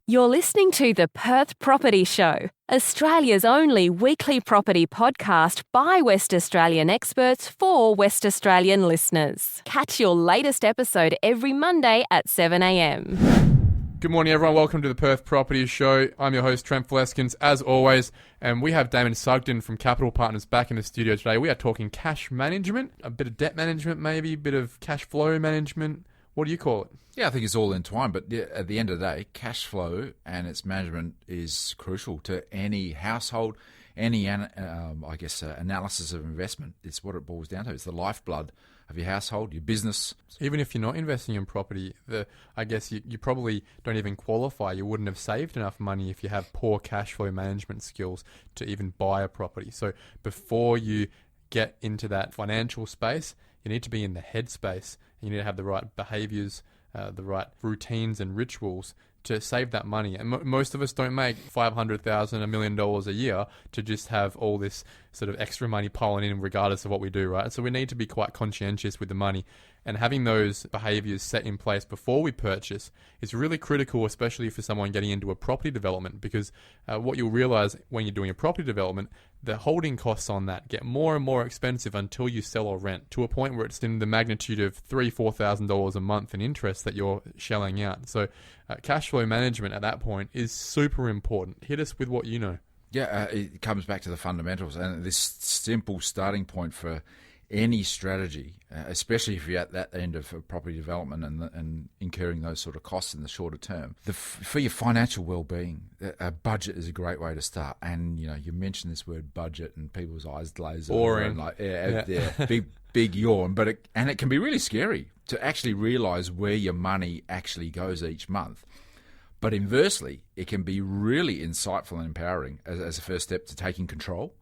You're listening to the Perth Property Show, Australia's only weekly property podcast by West Australian experts for West Australian listeners. Catch your latest episode every Monday at 7 a.m. Good morning, everyone. Welcome to the Perth Property Show. I'm your host, Trent Fleskins, as always, and we have Damon Sugden from Capital Partners back in the studio today. We are talking cash management, a bit of debt management maybe, a bit of cash flow management. What do you call it? Yeah, I think it's all entwined, but at the end of the day, cash flow and its management is crucial to any household, any, analysis of investment. It's what it boils down to. It's the lifeblood of your household, your business. Even if you're not investing in property, I guess you probably don't even qualify. You wouldn't have saved enough money if you have poor cash flow management skills to even buy a property. So before you get into that financial space, you need to be in the head space. You need to have the right behaviours, the right routines and rituals to save that money. And most of us don't make $500,000, $1 million a year to just have all this sort of extra money piling in regardless of what we do, right? So we need to be quite conscientious with the money. And having those behaviours set in place before we purchase is really critical, especially for someone getting into a property development, because what you'll realise when you're doing a property development, the holding costs on that get more and more expensive until you sell or rent, to a point where it's in the magnitude of $3,000-$4,000 a month in interest that you're shelling out. So cash flow management at that point is super important. Hit us with what you know. Yeah, it comes back to the fundamentals, and this simple starting point for any strategy, especially if you're at that end of property development and incurring those sort of costs in the shorter term. For your financial well-being, a budget is a great way to start. And you mentioned this word budget, and people's eyes glaze over. Boring. Big yawn. But it can be really scary to actually realise where your money actually goes each month. But inversely, it can be really insightful and empowering as a first step to taking control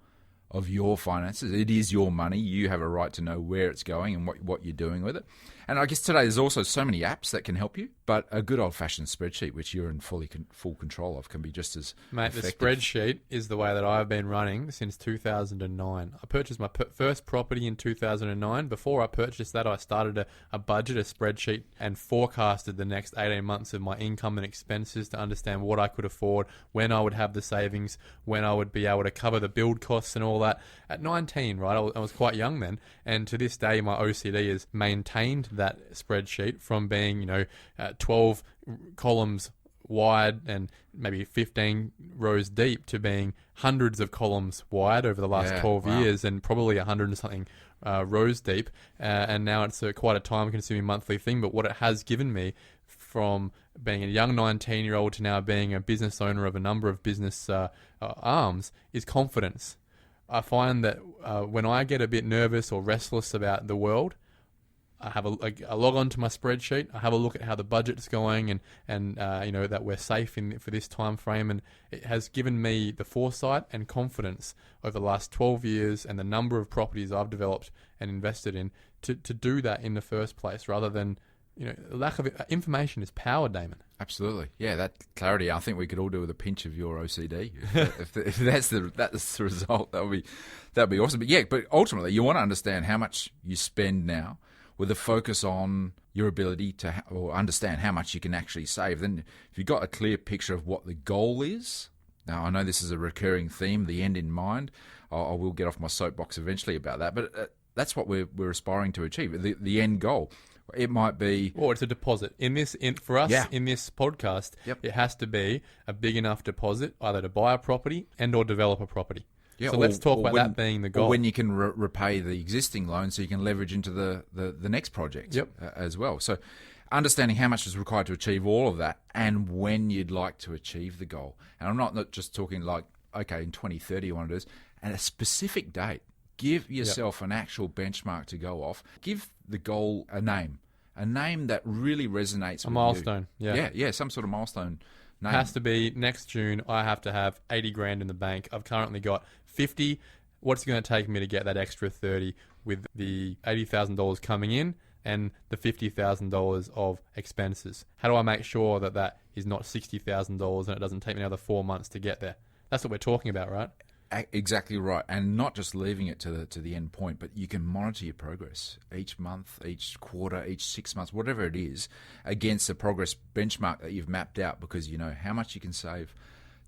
of your finances. It is your money. You have a right to know where it's going and what you're doing with it. And I guess today there's also so many apps that can help you, but a good old-fashioned spreadsheet, which you're in full control of, can be just as effective. The spreadsheet is the way that I've been running since 2009. I purchased my first property in 2009. Before I purchased that, I started a budget, a spreadsheet, and forecasted the next 18 months of my income and expenses to understand what I could afford, when I would have the savings, when I would be able to cover the build costs and all that. At 19, right, I was quite young then, and to this day my OCD has maintained that spreadsheet from being 12 columns wide and maybe 15 rows deep to being hundreds of columns wide over the last 12 years, and probably 100 and something rows deep, and now it's quite a time-consuming monthly thing. But what it has given me, from being a young 19-year-old to now being a business owner of a number of business arms, is confidence. I find that when I get a bit nervous or restless about the world, I have a log on to my spreadsheet. I have a look at how the budget's going, and that we're safe for this time frame. And it has given me the foresight and confidence over the last 12 years and the number of properties I've developed and invested in to do that in the first place, rather than lack of information is power, Damon. Absolutely, yeah. That clarity, I think we could all do with a pinch of your OCD. if that's the result, that'd be awesome. But ultimately, you want to understand how much you spend now, with a focus on your ability to or understand how much you can actually save. Then, if you've got a clear picture of what the goal is, now I know this is a recurring theme, the end in mind. I will get off my soapbox eventually about that, but that's what we're aspiring to achieve. The end goal. It might be, or it's a deposit. In this podcast, It has to be a big enough deposit either to buy a property and or develop a property. Yeah, so let's talk about that being the goal. Or when you can repay the existing loan so you can leverage into the next project as well. So understanding how much is required to achieve all of that and when you'd like to achieve the goal. And I'm not just talking like, okay, in 2030 you want to do this, and a specific date. Give yourself an actual benchmark to go off. Give the goal a name that really resonates with you. A milestone, Yeah, some sort of milestone name. It has to be next June. I have to have 80 grand in the bank. I've currently got 50. What's it going to take me to get that extra 30 with the $80,000 coming in and the $50,000 of expenses? How do I make sure that is not $60,000 and it doesn't take me another 4 months to get there? That's what we're talking about, right? Exactly right, and not just leaving it to the end point, but you can monitor your progress each month, each quarter, each 6 months, whatever it is, against the progress benchmark that you've mapped out, because you know how much you can save,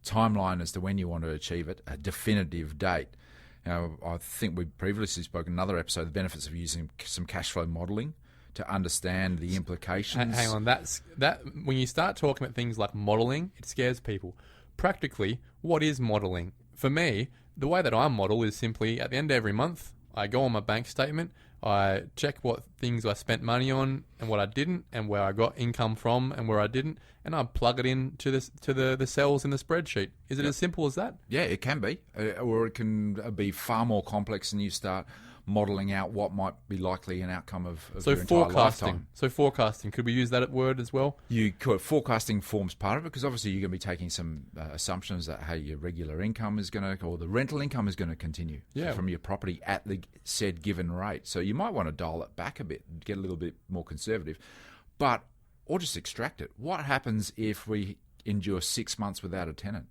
timeline as to when you want to achieve it, a definitive date. Now, I think we previously spoke in another episode the benefits of using some cash flow modelling to understand the implications. Hang on, that when you start talking about things like modelling, it scares people. Practically, what is modelling? For me, the way that I model is simply at the end of every month, I go on my bank statement, I check what things I spent money on and what I didn't, and where I got income from and where I didn't, and I plug it in to the cells in the spreadsheet. Is it as simple as that? Yeah, it can be, or it can be far more complex, and you start modelling out what might be likely an outcome of your entire lifetime. So forecasting, could we use that word as well? You could. Forecasting forms part of it, because obviously you're going to be taking some assumptions that, hey, your regular income is going to, or the rental income is going to continue from your property at the said given rate. So you might want to dial it back a bit, get a little bit more conservative, or just extract it. What happens if we endure 6 months without a tenant?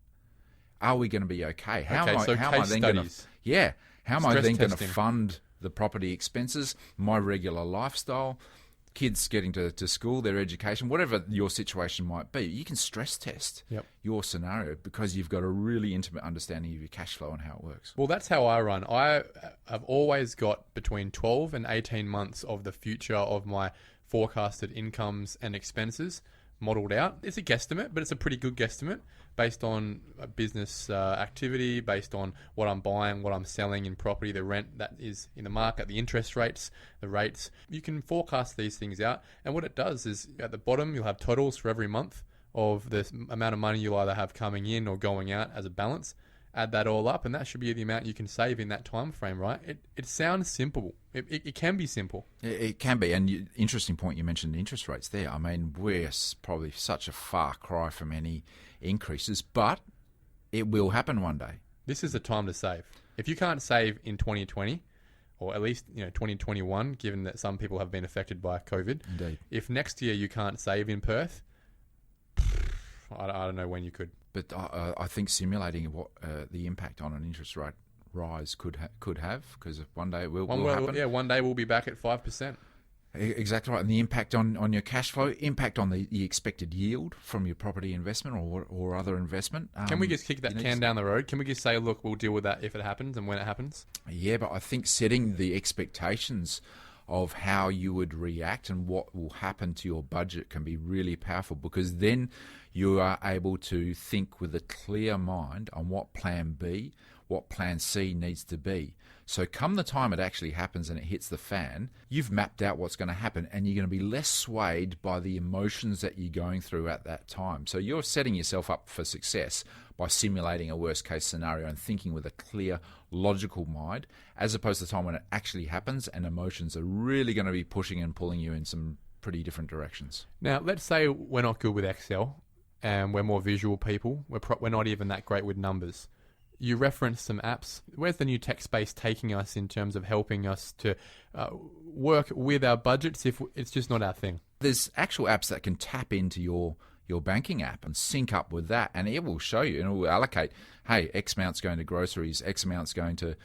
Are we going to be okay? How am I then going to? How am I then going to fund the property expenses, my regular lifestyle, kids getting to school, their education, whatever your situation might be? You can stress test your scenario, because you've got a really intimate understanding of your cash flow and how it works. Well, that's how I run. I've always got between 12 and 18 months of the future of my forecasted incomes and expenses modelled out. It's a guesstimate, but it's a pretty good guesstimate based on business activity, based on what I'm buying, what I'm selling in property, the rent that is in the market, the interest rates, the rates. You can forecast these things out, and what it does is at the bottom you'll have totals for every month of the amount of money you'll either have coming in or going out as a balance. Add that all up, and that should be the amount you can save in that time frame, right? It sounds simple. It can be simple. It can be, and interesting point you mentioned interest rates there. I mean, we're probably such a far cry from any increases, but it will happen one day. This is the time to save. If you can't save in 2020, or at least 2021, given that some people have been affected by COVID. Indeed. If next year you can't save in Perth, I don't know when you could. But I think simulating what the impact on an interest rate rise could have, because one day it will happen. Yeah, one day we'll be back at 5%. Exactly right. And the impact on your cash flow, impact on the expected yield from your property investment or other investment. Can we just kick that can down the road? Can we just say, look, we'll deal with that if it happens and when it happens? Yeah, but I think setting the expectations of how you would react and what will happen to your budget can be really powerful, because then you are able to think with a clear mind on what plan B, what plan C needs to be. So come the time it actually happens and it hits the fan, you've mapped out what's going to happen, and you're going to be less swayed by the emotions that you're going through at that time. So you're setting yourself up for success by simulating a worst case scenario and thinking with a clear, logical mind, as opposed to the time when it actually happens and emotions are really going to be pushing and pulling you in some pretty different directions. Now, let's say we're not good with Excel and we're more visual people. We're not even that great with numbers. You referenced some apps. Where's the new tech space taking us in terms of helping us to work with our budgets if it's just not our thing? There's actual apps that can tap into your banking app and sync up with that, and it will show you, and it will allocate, hey, X amount's going to groceries, X amount's going to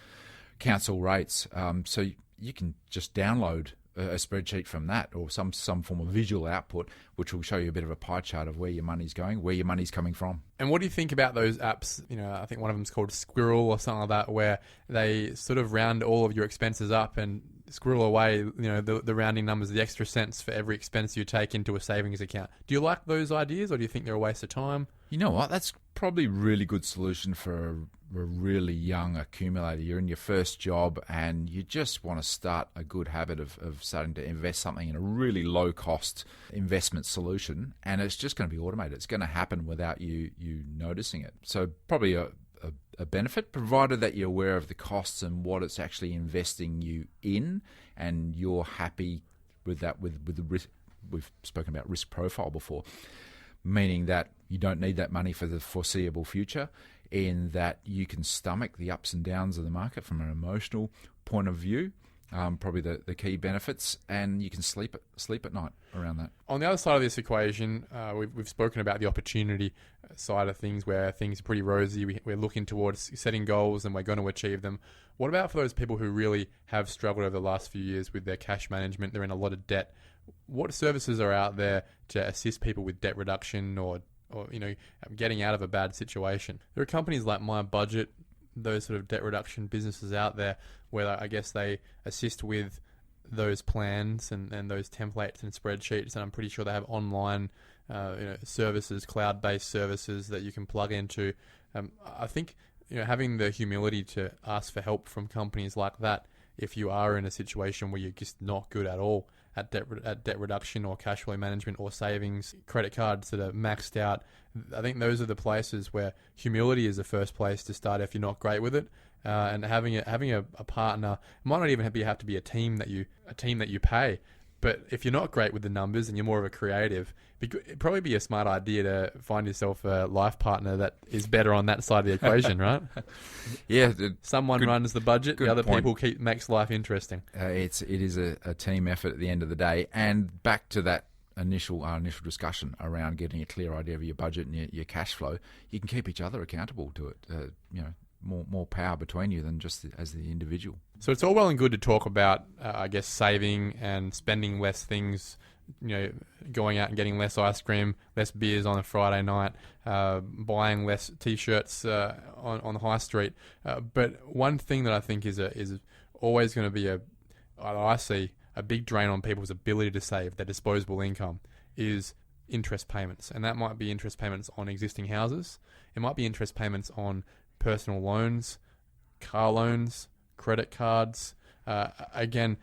council rates. So you can just download a spreadsheet from that, or some form of visual output, which will show you a bit of a pie chart of where your money's going, where your money's coming from. And what do you think about those apps? I think one of them's called Squirrel or something like that, where they sort of round all of your expenses up and squirrel away, the rounding numbers, the extra cents for every expense you take into a savings account. Do you like those ideas, or do you think they're a waste of time? You know what? That's probably a really good solution for a really young accumulator. You're in your first job and you just want to start a good habit of starting to invest something in a really low-cost investment solution, and it's just going to be automated. It's going to happen without you noticing it. So probably a benefit, provided that you're aware of the costs and what it's actually investing you in, and you're happy with that, with the risk. We've spoken about risk profile before, meaning that you don't need that money for the foreseeable future, in that you can stomach the ups and downs of the market from an emotional point of view, probably the key benefits, and you can sleep at night around that. On the other side of this equation, we've spoken about the opportunity side of things, where things are pretty rosy. We're looking towards setting goals and we're going to achieve them. What about for those people who really have struggled over the last few years with their cash management? They're in a lot of debt. What services are out there to assist people with debt reduction or getting out of a bad situation? There are companies like My Budget, those sort of debt reduction businesses out there, where I guess they assist with those plans and those templates and spreadsheets, and I'm pretty sure they have online services, cloud-based services that you can plug into. I think having the humility to ask for help from companies like that, if you are in a situation where you're just not good at all at debt reduction or cash flow management or savings, credit cards that are maxed out, I think those are the places where humility is the first place to start if you're not great with it. And having a partner, it might not even have to be a team that you pay. But if you're not great with the numbers and you're more of a creative, it'd probably be a smart idea to find yourself a life partner that is better on that side of the equation, right? Yeah. Someone runs the budget, the other point. people makes life interesting. It is a team effort at the end of the day. And back to that initial discussion around getting a clear idea of your budget and your cash flow, you can keep each other accountable to it. More power between you than just as the individual. So it's all well and good to talk about, I guess, saving and spending less things, going out and getting less ice cream, less beers on a Friday night, buying less T-shirts on the high street. But one thing that I think is always going to be I see a big drain on people's ability to save, their disposable income, is interest payments. And that might be interest payments on existing houses. It might be interest payments on personal loans, car loans, credit cards. Again,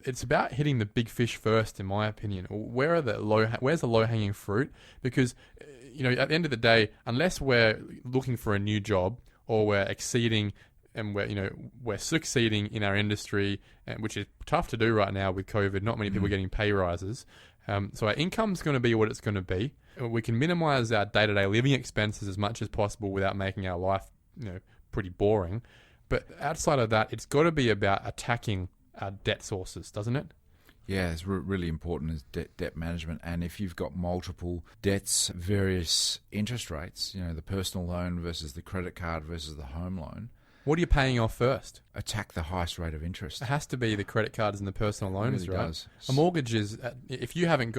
it's about hitting the big fish first, in my opinion. Where's the low-hanging fruit? Because at the end of the day, unless we're looking for a new job or we're exceeding and we're succeeding in our industry, which is tough to do right now with COVID. Not many people are getting pay rises. So our income's going to be what it's going to be. We can minimize our day-to-day living expenses as much as possible without making our life, pretty boring. But outside of that, it's got to be about attacking our debt sources, doesn't it? Yeah, it's really important is debt management. And if you've got multiple debts, various interest rates, the personal loan versus the credit card versus the home loan, what are you paying off first? Attack the highest rate of interest. It has to be the credit cards and the personal loans, it really right? Does. A mortgage is, if you haven't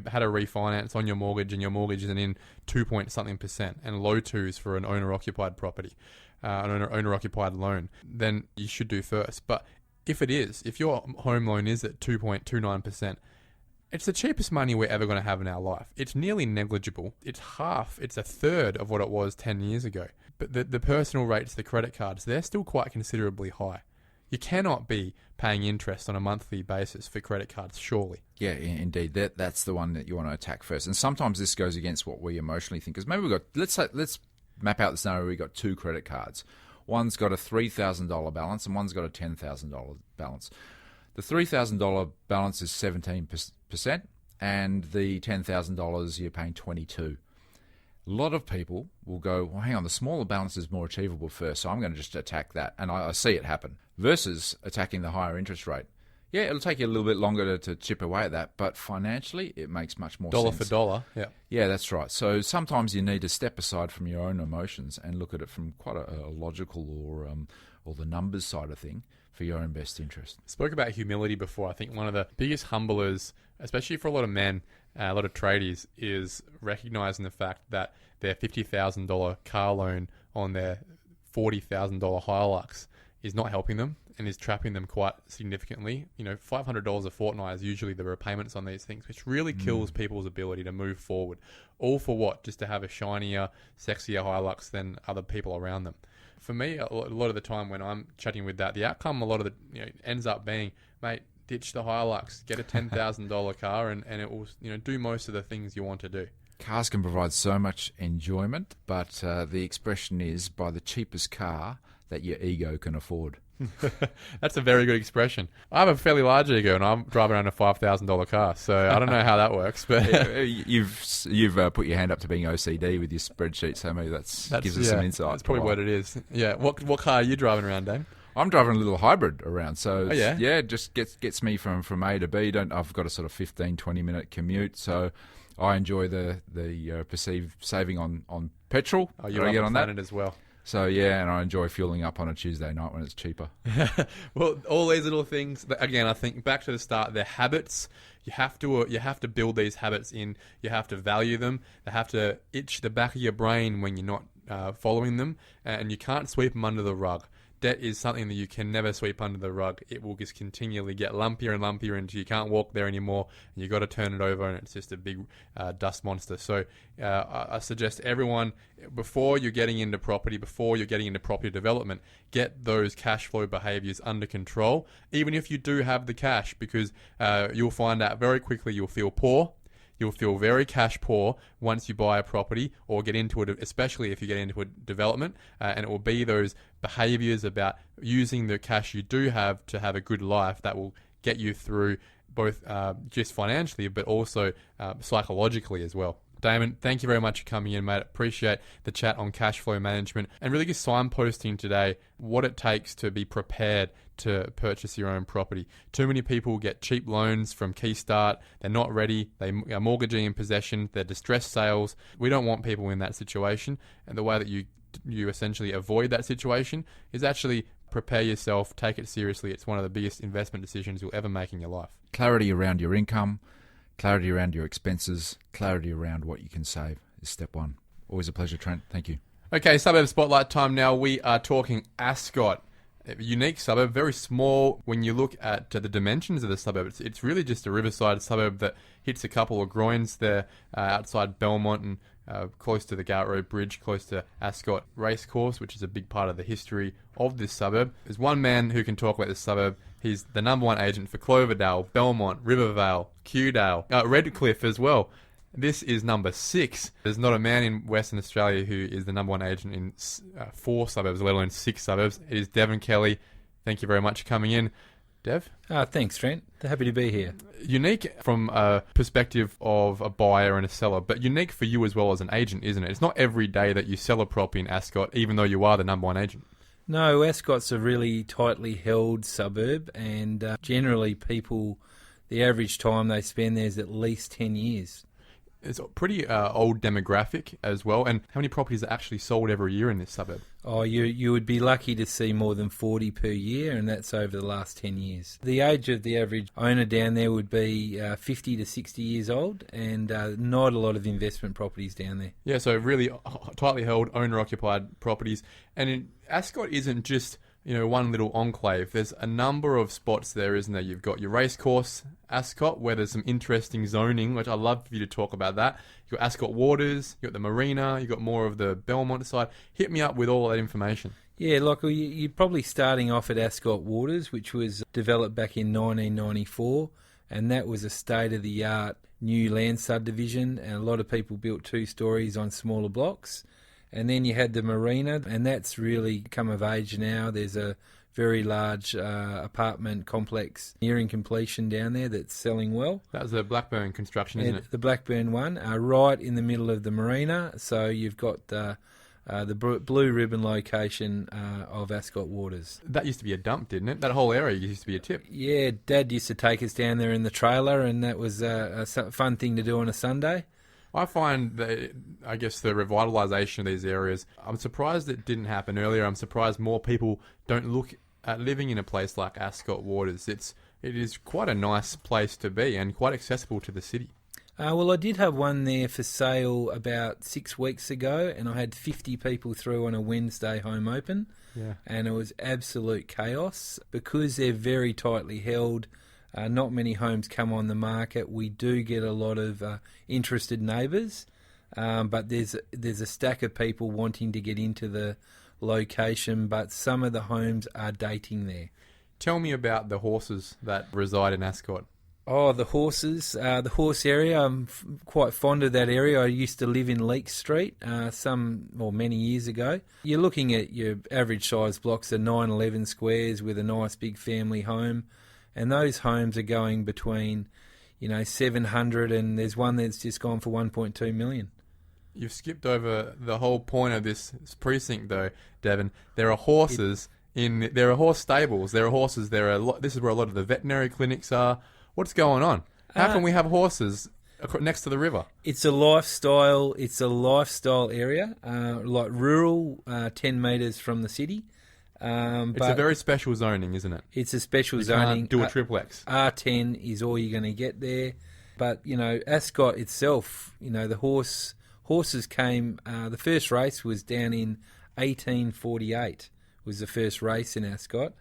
had a refinance on your mortgage and your mortgage is in 2-point-something% and low twos for an owner-occupied property, an owner-occupied loan, then you should do first. But if your home loan is at 2.29%, it's the cheapest money we're ever going to have in our life. It's nearly negligible. It's a third of what it was 10 years ago. But the personal rates, the credit cards, they're still quite considerably high. You cannot be paying interest on a monthly basis for credit cards, surely. Yeah, indeed. That's the one that you want to attack first. And sometimes this goes against what we emotionally think. Because maybe let's map out the scenario. We've got two credit cards. One's got a $3,000 balance and one's got a $10,000 balance. The $3,000 balance is 17%, and the $10,000 you're paying 22%. A lot of people will go, well, hang on, the smaller balance is more achievable first, so I'm going to just attack that. And I see it happen. Versus attacking the higher interest rate. Yeah, it'll take you a little bit longer to chip away at that, but financially, it makes much more Dollar sense. for dollar, yeah. Yeah, that's right. So sometimes you need to step aside from your own emotions and look at it from quite a logical or the numbers side of thing for your own best interest. Spoke about humility before. I think one of the biggest humblers, especially for a lot of men, a lot of tradies, is recognizing the fact that their $50,000 car loan on their $40,000 Hilux is not helping them and is trapping them quite significantly. $500 a fortnight is usually the repayments on these things, which really kills people's ability to move forward. All for what? Just to have a shinier, sexier Hilux than other people around them. For me, a lot of the time when I'm chatting with that, the outcome a lot of the ends up being, mate, ditch the Hilux, get a $10,000 car, and it will do most of the things you want to do. Cars can provide so much enjoyment, but the expression is buy the cheapest car that your ego can afford. That's a very good expression. I have a fairly large ego, and I'm driving around a $5,000 car, so I don't know how that works. But you've put your hand up to being OCD with your spreadsheet, so maybe that gives us some insight. That's probably what it is. Yeah. What car are you driving around, Dave? I'm driving a little hybrid around, so Oh, yeah? it just gets me from A to B. I've got a sort of 15, 20-minute commute, so I enjoy the perceived saving on petrol. Oh, that you're I up get the on that. planet as well. So yeah, and I enjoy fueling up on a Tuesday night when it's cheaper. Well, all these little things. Again, I think back to the start. They're habits. You have to build these habits in. You have to value them. They have to itch the back of your brain when you're not following them, and you can't sweep them under the rug. Debt is something that you can never sweep under the rug. It will just continually get lumpier and lumpier until you can't walk there anymore, and you've got to turn it over, and it's just a big dust monster. So I suggest everyone, before you're getting into property, before you're getting into property development, get those cash flow behaviours under control, even if you do have the cash, because you'll find out very quickly you'll feel poor. You'll feel very cash poor once you buy a property or get into it, especially if you get into a development, and it will be those behaviours about using the cash you do have to have a good life that will get you through both just financially but also psychologically as well. Damon, thank you very much for coming in, mate. Appreciate the chat on cash flow management and really just signposting today what it takes to be prepared to purchase your own property. Too many people get cheap loans from Keystart. They're not ready. They are mortgaging in possession. They're distressed sales. We don't want people in that situation. And the way that you essentially avoid that situation is actually prepare yourself, take it seriously. It's one of the biggest investment decisions you'll ever make in your life. Clarity around your income, clarity around your expenses, clarity around what you can save is step one. Always a pleasure, Trent. Thank you. Okay, suburb spotlight time now. We are talking Ascot. A unique suburb, very small when you look at the dimensions of the suburb. It's really just a riverside suburb that hits a couple of groins there outside Belmont and close to the Gowt Road Bridge, close to Ascot Racecourse, which is a big part of the history of this suburb. There's one man who can talk about this suburb. He's the number one agent for Cloverdale, Belmont, Rivervale, Kewdale, Redcliffe as well. This is number 6. There's not a man in Western Australia who is the number one agent in 4 suburbs, let alone 6 suburbs. It is Devon Kelly. Thank you very much for coming in. Dev? Thanks, Trent. Happy to be here. Unique from a perspective of a buyer and a seller, but unique for you as well as an agent, isn't it? It's not every day that you sell a property in Ascot, even though you are the number one agent. No, Ascot's a really tightly held suburb, and generally people, the average time they spend there is at least 10 years. It's a pretty old demographic as well. And how many properties are actually sold every year in this suburb? Oh, you would be lucky to see more than 40 per year, and that's over the last 10 years. The age of the average owner down there would be 50 to 60 years old, and not a lot of investment properties down there. Yeah, so really tightly held, owner-occupied properties. And Ascot isn't just one little enclave. There's a number of spots there, isn't there? You've got your racecourse, Ascot, where there's some interesting zoning, which I'd love for you to talk about that. You've got Ascot Waters, you've got the marina, you've got more of the Belmont side. Hit me up with all that information. Yeah, Lachlan, you're probably starting off at Ascot Waters, which was developed back in 1994, and that was a state-of-the-art new land subdivision, and a lot of people built 2 stories on smaller blocks. And then you had the marina, and that's really come of age now. There's a very large apartment complex nearing completion down there that's selling well. That was the Blackburn construction, isn't it? The Blackburn one, right in the middle of the marina. So you've got the blue ribbon location of Ascot Waters. That used to be a dump, didn't it? That whole area used to be a tip. Yeah, Dad used to take us down there in the trailer, and that was a fun thing to do on a Sunday. I find that, I guess, the revitalisation of these areas, I'm surprised it didn't happen earlier. I'm surprised more people don't look at living in a place like Ascot Waters. It is quite a nice place to be and quite accessible to the city. Well, I did have one there for sale about 6 weeks ago, and I had 50 people through on a Wednesday home open. Yeah. And it was absolute chaos. Because they're very tightly held, not many homes come on the market. We do get a lot of interested neighbours, but there's a stack of people wanting to get into the location, but some of the homes are dating there. Tell me about the horses that reside in Ascot. Oh, the horses, the horse area. I'm quite fond of that area. I used to live in Leake Street many years ago. You're looking at your average size blocks of 9-11 squares with a nice big family home. And those homes are going between, 700, and there's one that's just gone for 1.2 million. You've skipped over the whole point of this precinct, though, Devon. There are horses There are horse stables, there are horses, this is where a lot of the veterinary clinics are. What's going on? How can we have horses next to the river? It's a lifestyle area, like rural, 10 metres from the city. It's a very special zoning, isn't it? It's a special You zoning. can't do a triplex. R10 is all you're going to get there. But, Ascot itself, the horses came, the first race was down in 1848, was the first race in Ascot.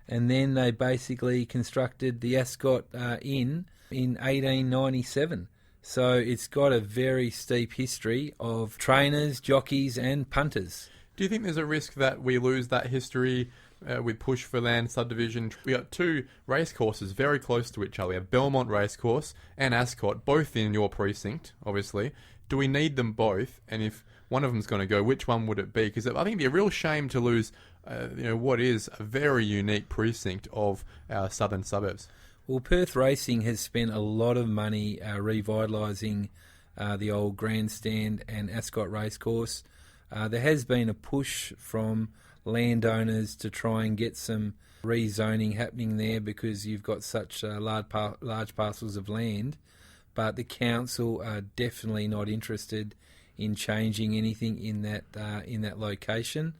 And then they basically constructed the Ascot Inn in 1897. So it's got a very steep history of trainers, jockeys and punters. Do you think there's a risk that we lose that history with push for land subdivision? We got two race courses very close to each other. We have Belmont Racecourse and Ascot, both in your precinct, obviously. Do we need them both? And if one of them's going to go, which one would it be? Because I think it'd be a real shame to lose what is a very unique precinct of our southern suburbs. Well, Perth Racing has spent a lot of money revitalising the old grandstand and Ascot Racecourse. There has been a push from landowners to try and get some rezoning happening there because you've got such large parcels of land, but the council are definitely not interested in changing anything in that location.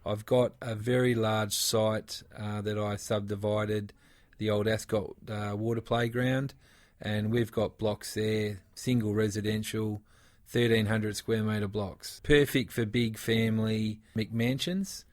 I've got a very large site that I subdivided, the old Ascot water playground, and we've got blocks there, single residential, 1,300 square metre blocks. Perfect for big family McMansions,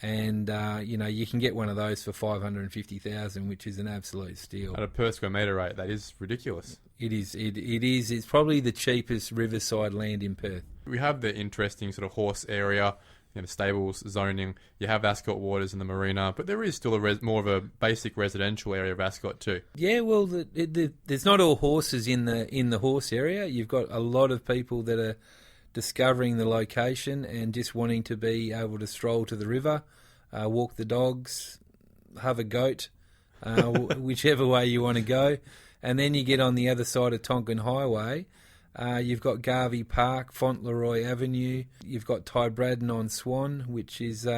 and you can get one of those for $550,000, which is an absolute steal. At a per square metre rate, that is ridiculous. It is. It's probably the cheapest riverside land in Perth. We have the interesting sort of horse area, stables, zoning. You have Ascot Waters and the marina, but there is still more of a basic residential area of Ascot too. Yeah, well, there's not all horses in the horse area. You've got a lot of people that are discovering the location and just wanting to be able to stroll to the river, walk the dogs, have a goat, whichever way you want to go. And then you get on the other side of Tonkin Highway. You've got Garvey Park, Fauntleroy Avenue. You've got Ty Braddon on Swan, which is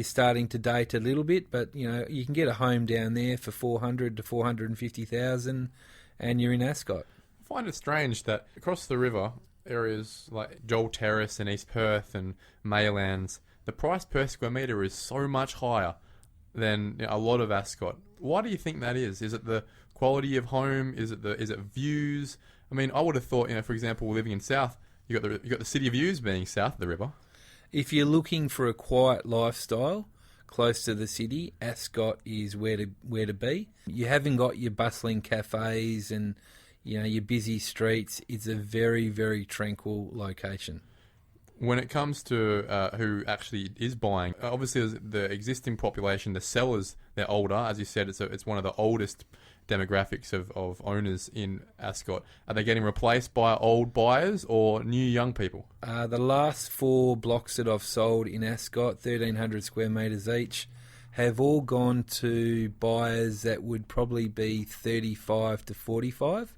starting to date a little bit, but you can get a home down there for $400,000 to $450,000, and you're in Ascot. I find it strange that across the river, areas like Joel Terrace and East Perth and Maylands, the price per square metre is so much higher than a lot of Ascot. Why do you think that is? Is it the quality of home? Is it views? I mean, I would have thought, for example, living in South, you got the city views being south of the river. If you're looking for a quiet lifestyle close to the city, Ascot is where to be. You haven't got your bustling cafes and your busy streets. It's a very, very tranquil location. When it comes to who actually is buying, obviously the existing population, the sellers, they're older. As you said, it's one of the oldest demographics of owners in Ascot. Are they getting replaced by old buyers or new young people? The last 4 blocks that I've sold in Ascot, 1,300 square metres each, have all gone to buyers that would probably be 35 to 45.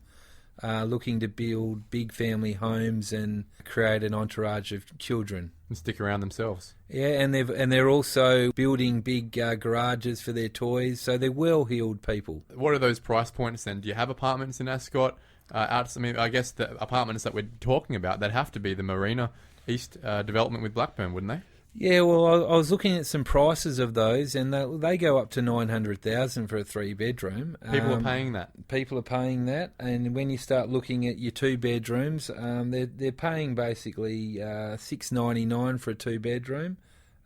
Looking to build big family homes and create an entourage of children and stick around themselves. Yeah, and they're also building big garages for their toys, so they're well-heeled people. What are those price points then? Do you have apartments in Ascot? I guess the apartments that we're talking about, they'd have to be the Marina East development with Blackburn, wouldn't they? Yeah, well, I was looking at some prices of those, and they go up to $900,000 for a 3-bedroom. People are paying that. People are paying that, and when you start looking at your 2 bedrooms, they're paying basically $699 for a 2-bedroom.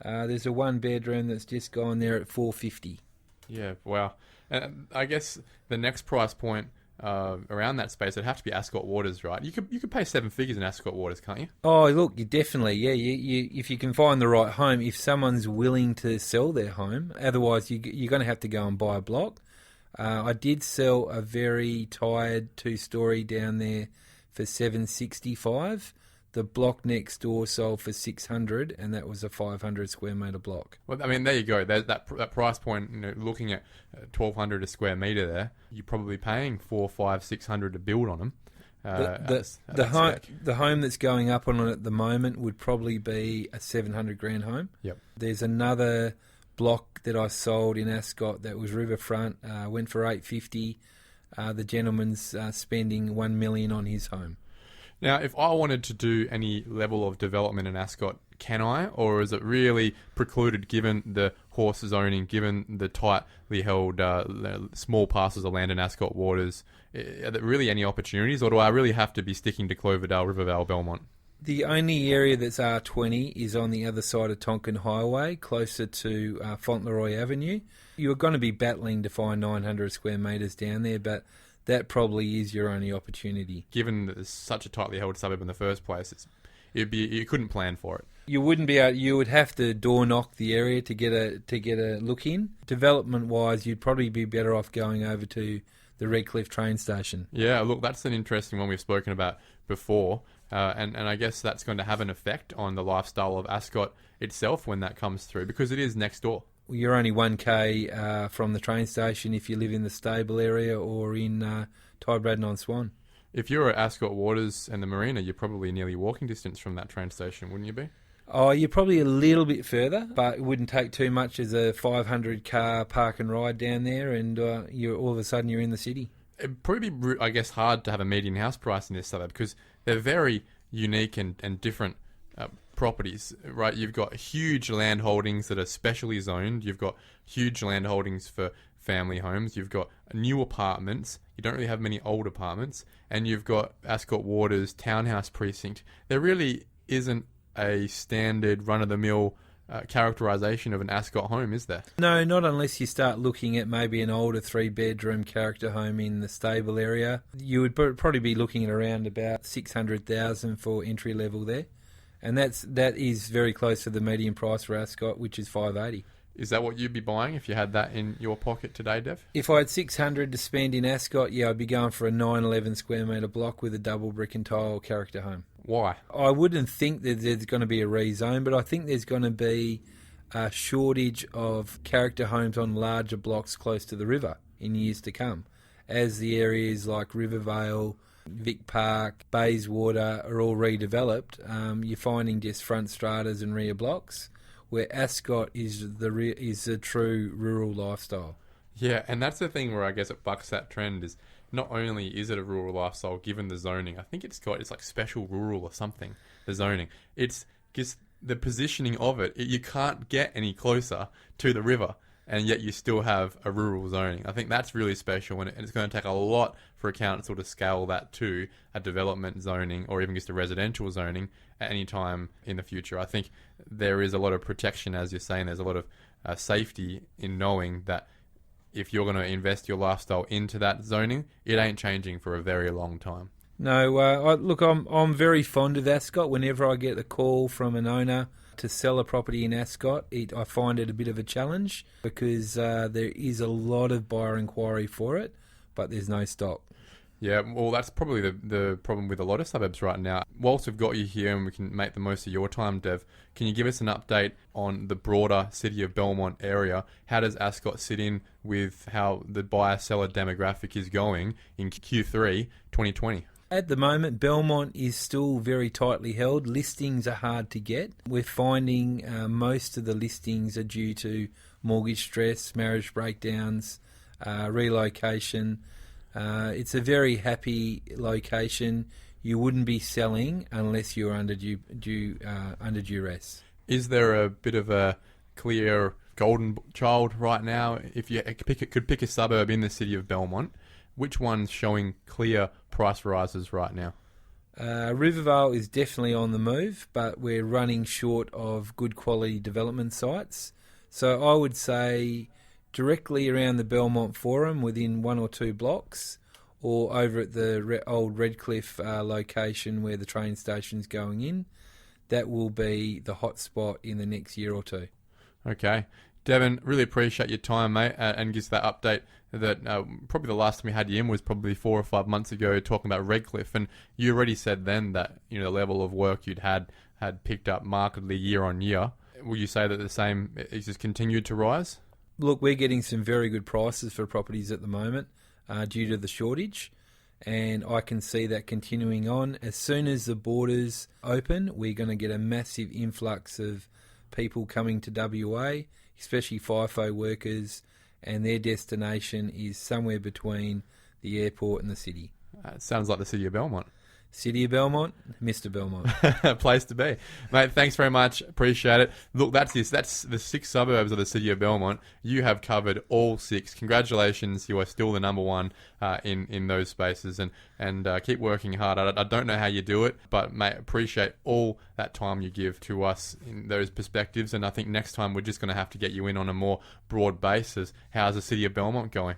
There's a 1-bedroom that's just gone there at $450. Yeah, wow. And I guess the next price point around that space, it'd have to be Ascot Waters, right? You could pay 7 figures in Ascot Waters, can't you? Oh, look, you definitely, yeah. You if you can find the right home, if someone's willing to sell their home, otherwise you're going to have to go and buy a block. I did sell a very tired 2-story down there for $765. The block next door sold for $600, and that was a 500 square metre block. Well, I mean, there you go. That price point. Looking at $1,200 a square metre, there, you're probably paying $400, $500, $600 to build on them. The home that's going up on it at the moment would probably be a $700,000 home. Yep. There's another block that I sold in Ascot that was riverfront, went for $850. The gentleman's spending $1 million on his home. Now, if I wanted to do any level of development in Ascot, can I? Or is it really precluded given the horse zoning, given the tightly held small parcels of land in Ascot waters? Are there really any opportunities, or do I really have to be sticking to Cloverdale, Rivervale, Belmont? The only area that's R20 is on the other side of Tonkin Highway, closer to Fauntleroy Avenue. You're going to be battling to find 900 square metres down there, but that probably is your only opportunity. Given that it's such a tightly held suburb in the first place, you couldn't plan for it. You wouldn't be able. You would have to door knock the area to get a look in. Development wise, you'd probably be better off going over to the Redcliffe train station. Yeah, look, that's an interesting one we've spoken about before, and I guess that's going to have an effect on the lifestyle of Ascot itself when that comes through, because it is next door. You're only 1k from the train station if you live in the stable area or in Ty Braddon-on-Swan. If you're at Ascot Waters and the marina, you're probably nearly walking distance from that train station, wouldn't you be? Oh, you're probably a little bit further, but it wouldn't take too much as a 500 car park and ride down there, and all of a sudden you're in the city. It'd probably be, I guess, hard to have a median house price in this suburb because they're very unique and different properties, right? You've got huge land holdings that are specially zoned. You've got huge land holdings for family homes. You've got new apartments. You don't really have many old apartments. And you've got Ascot Waters townhouse precinct. There really isn't a standard run-of-the-mill characterisation of an Ascot home, is there? No, not unless you start looking at maybe an older 3-bedroom character home in the stable area. You would probably be looking at around about $600,000 for entry level there. And that is very close to the median price for Ascot, which is $580. Is that what you'd be buying if you had that in your pocket today, Dev? If I had $600 to spend in Ascot, yeah, I'd be going for a 911 square metre block with a double brick and tile character home. Why? I wouldn't think that there's going to be a rezone, but I think there's going to be a shortage of character homes on larger blocks close to the river in years to come, as the areas like Rivervale, Vic Park, Bayswater are all redeveloped. You're finding just front stratas and rear blocks, where Ascot is the true rural lifestyle. Yeah, and that's the thing where I guess it bucks that trend is not only is it a rural lifestyle given the zoning, I think it's like special rural or something, the zoning. It's just the positioning of it. You can't get any closer to the river, and yet you still have a rural zoning. I think that's really special, and it's going to take a lot for a council to scale that to a development zoning or even just a residential zoning at any time in the future. I think there is a lot of protection, as you're saying. There's a lot of safety in knowing that if you're going to invest your lifestyle into that zoning, it ain't changing for a very long time. No, I'm very fond of Ascot. Whenever I get a call from an owner to sell a property in Ascot, I find it a bit of a challenge because there is a lot of buyer inquiry for it, but there's no stock. Yeah, well, that's probably the problem with a lot of suburbs right now. Whilst we've got you here and we can make the most of your time, Dev, can you give us an update on the broader city of Belmont area? How does Ascot sit in with how the buyer-seller demographic is going in Q3 2020? At the moment, Belmont is still very tightly held. Listings are hard to get. We're finding most of the listings are due to mortgage stress, marriage breakdowns, relocation. It's a very happy location. You wouldn't be selling unless you're under duress. Is there a bit of a clear golden child right now? If you could pick a suburb in the city of Belmont, which one's showing clear price rises right now? Rivervale is definitely on the move, but we're running short of good quality development sites. So I would say directly around the Belmont Forum within 1 or 2 blocks, or over at the old Redcliffe location where the train station's going in. That will be the hot spot in the next year or 2. Okay. Devon, really appreciate your time, mate, and gives that update that probably the last time we had you in was probably 4 or 5 months ago talking about Redcliffe, and you already said then that the level of work you'd had picked up markedly year on year. Will you say that the same is just continued to rise? Look, we're getting some very good prices for properties at the moment due to the shortage, and I can see that continuing on. As soon as the borders open, we're going to get a massive influx of people coming to WA. especially FIFO workers, and their destination is somewhere between the airport and the city. It sounds like the city of Belmont. City of Belmont, Mr. Belmont. Place to be. Mate, thanks very much. Appreciate it. Look, that's the 6 suburbs of the city of Belmont. You have covered all 6. Congratulations. You are still the number 1 in those spaces, and keep working hard. I don't know how you do it, but mate, appreciate all that time you give to us in those perspectives, and I think next time we're just going to have to get you in on a more broad basis. How's the city of Belmont going?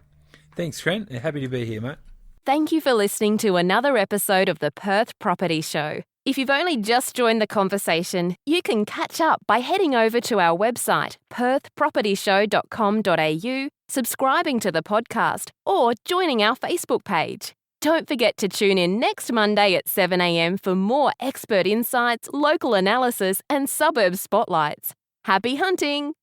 Thanks, Trent. Happy to be here, mate. Thank you for listening to another episode of the Perth Property Show. If you've only just joined the conversation, you can catch up by heading over to our website, perthpropertyshow.com.au, subscribing to the podcast, or joining our Facebook page. Don't forget to tune in next Monday at 7 a.m. for more expert insights, local analysis, and suburb spotlights. Happy hunting!